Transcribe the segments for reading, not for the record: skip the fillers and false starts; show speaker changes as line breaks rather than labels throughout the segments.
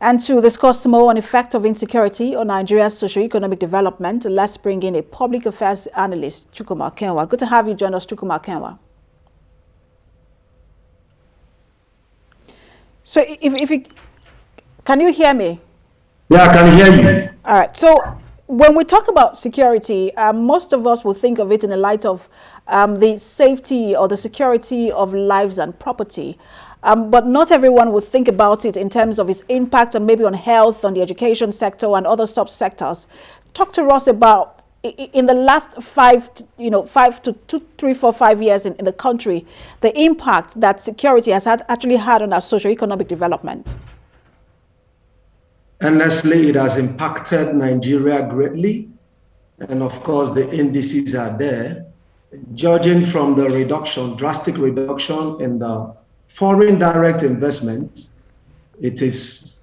And to discuss more on the effect of insecurity on Nigeria's socio-economic development, let's bring in a public affairs analyst, Chukuma Okenwa. Good to have you join us, Chukuma Okenwa. So can you hear me?
Yeah, I can hear you.
All right. So when we talk about security, most of us will think of it in the light of the safety or the security of lives and property. But not everyone would think about it in terms of its impact on maybe on health, on the education sector and other subsectors. Talk to us about in the last 5 to 3, 4, 5 years in the country, the impact that security has actually had on our socio-economic development.
Honestly, it has impacted Nigeria greatly. And of course, the indices are there. Judging from the drastic reduction in the foreign direct investment, it is,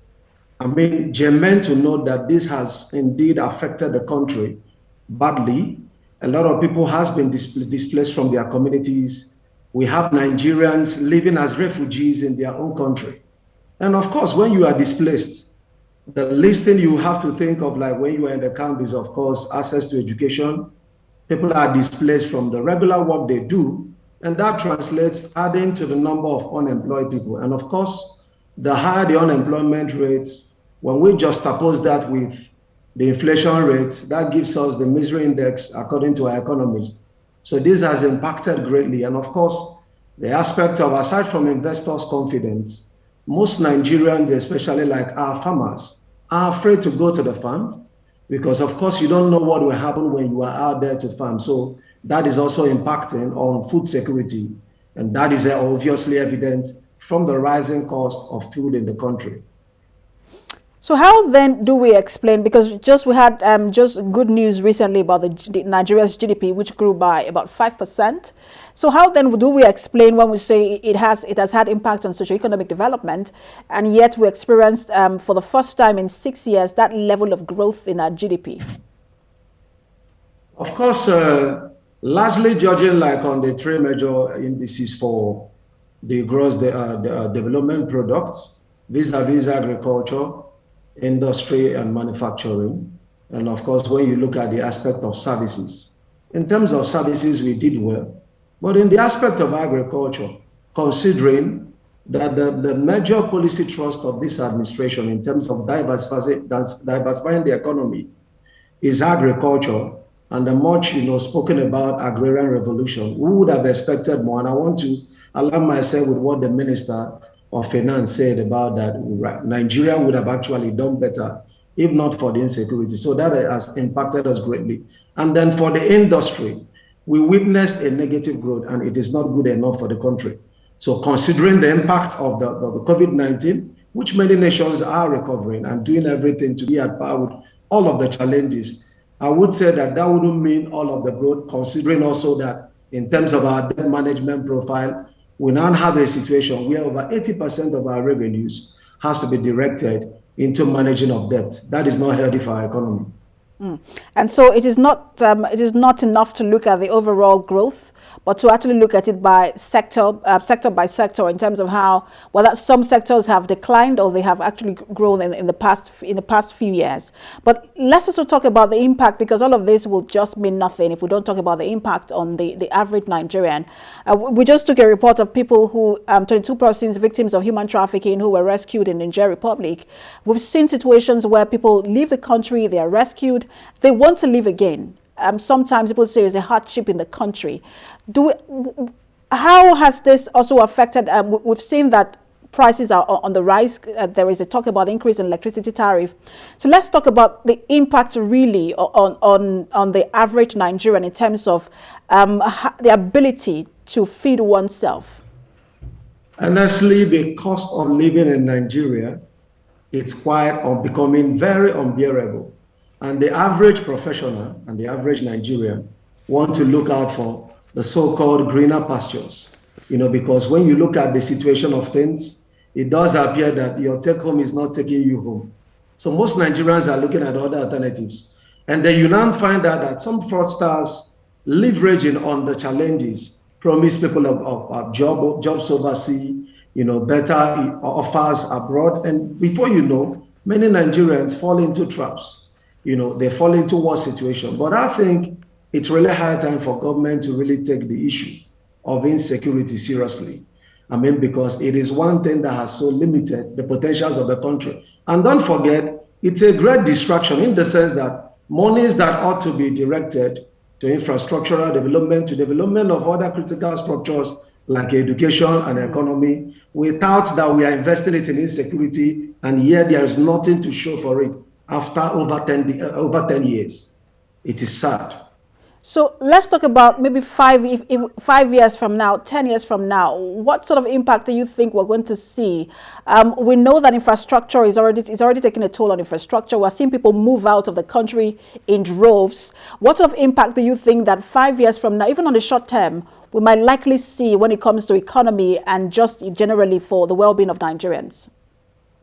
germane to note that this has indeed affected the country badly. A lot of people has been displaced from their communities. We have Nigerians living as refugees in their own country. And of course, when you are displaced, the least thing you have to think of, like when you are in the camp, is of course access to education. People are displaced from the regular work they do, and that translates adding to the number of unemployed people. And of course, the higher the unemployment rates, when we juxtapose that with the inflation rates, that gives us the misery index according to our economists. So this has impacted greatly. And of course, the aspect of, aside from investors' confidence, most Nigerians, especially like our farmers, are afraid to go to the farm because, of course, you don't know what will happen when you are out there to farm. So that is also impacting on food security. And that is obviously evident from the rising cost of food in the country.
So how then do we explain, because we had just good news recently about the Nigeria's GDP, which grew by about 5%. So how then do we explain when we say it has had impact on socio-economic development, and yet we experienced for the first time in 6 years that level of growth in our GDP?
Of course, largely judging like on the 3 major indices for the gross development products, vis-a-vis agriculture, industry and manufacturing. And of course, when you look at the aspect of services, in terms of services, we did well. But in the aspect of agriculture, considering that the major policy thrust of this administration in terms of diversifying the economy is agriculture, and the much spoken about agrarian revolution, we would have expected more. And I want to align myself with what the Minister of Finance said about that. Nigeria would have actually done better if not for the insecurity. So that has impacted us greatly. And then for the industry, we witnessed a negative growth, and it is not good enough for the country. So considering the impact of the COVID-19, which many nations are recovering and doing everything to be at par with all of the challenges, I would say that that wouldn't mean all of the growth, considering also that in terms of our debt management profile, we now have a situation where over 80% of our revenues has to be directed into managing of debt. That is not healthy for our economy.
And so it is not enough to look at the overall growth, but to actually look at it by sector by sector, in terms of how that some sectors have declined or they have actually grown in the past few years. But let's also talk about the impact, because all of this will just mean nothing if we don't talk about the impact on the average Nigerian. We just took a report of people who 22 persons victims of human trafficking who were rescued in Niger Republic. We've seen situations where people leave the country, they are rescued, they want to live again. Sometimes people say it's a hardship in the country. How has this also affected? We've seen that prices are on the rise. There is a talk about the increase in electricity tariff. So let's talk about the impact really on the average Nigerian in terms of the ability to feed oneself.
Honestly, the cost of living in Nigeria, it's becoming very unbearable. And the average professional and the average Nigerian want to look out for the so-called greener pastures, because when you look at the situation of things, it does appear that your take home is not taking you home. So most Nigerians are looking at other alternatives. And then you now find out that some fraudsters leveraging on the challenges, promise people of jobs overseas, better offers abroad. And before you know, many Nigerians fall into traps. They fall into war situation. But I think it's really high time for government to really take the issue of insecurity seriously. I mean, because it is one thing that has so limited the potentials of the country. And don't forget, it's a great distraction in the sense that monies that ought to be directed to infrastructural development, to development of other critical structures like education and economy, without that we are investing it in insecurity, and yet there is nothing to show for it after over 10 years. It is sad.
So let's talk about maybe if 5 years from now, 10 years from now. What sort of impact do you think we're going to see? We know that infrastructure is already taking a toll on infrastructure. We're seeing people move out of the country in droves. What sort of impact do you think that 5 years from now, even on the short term, we might likely see when it comes to economy and just generally for the well-being of Nigerians?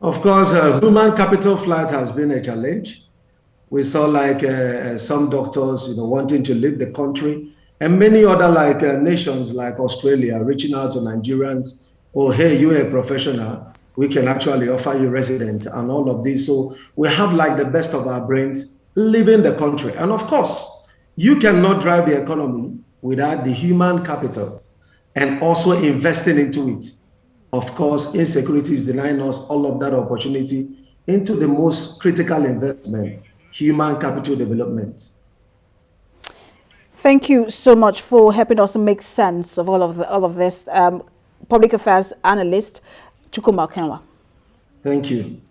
Of course, human capital flight has been a challenge. We saw some doctors, wanting to leave the country, and many other nations like Australia reaching out to Nigerians. Oh, hey, you're a professional. We can actually offer you residence and all of this. So we have the best of our brains leaving the country. And of course, you cannot drive the economy without the human capital and also investing into it. Of course, insecurity is denying us all of that opportunity into the most critical investment, human capital development.
Thank you so much for helping us make sense of all of this. Public affairs analyst Chukuma Okenwa.
Thank you.